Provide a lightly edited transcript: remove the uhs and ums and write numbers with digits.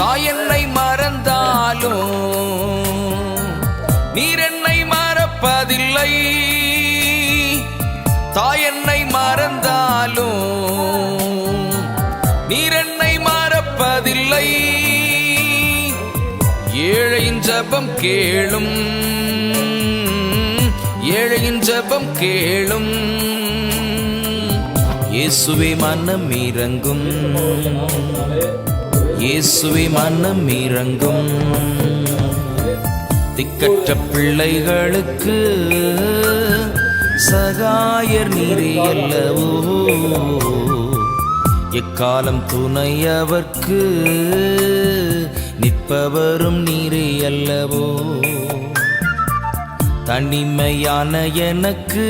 தாய் என்னை மறந்தாலும் நீர் என்னை மறப்பதில்லை. தாய் என்னை மறந்தாலும் நீர் என்னை மறப்பதில்லை. ஏழையின் ஜெபம் கேளும், ஏழையின் ஜெபம் கேளும். இயேசுவே மனம் இறங்கும், இயேசுவே மனம் இறங்கும். திக்கற்ற பிள்ளைகளுக்கு சகாயர் நீரே அல்லவோ, எக்காலம் துணையவர்க்கு நிற்பவரும் நீரே அல்லவோ. தனிமையான எனக்கு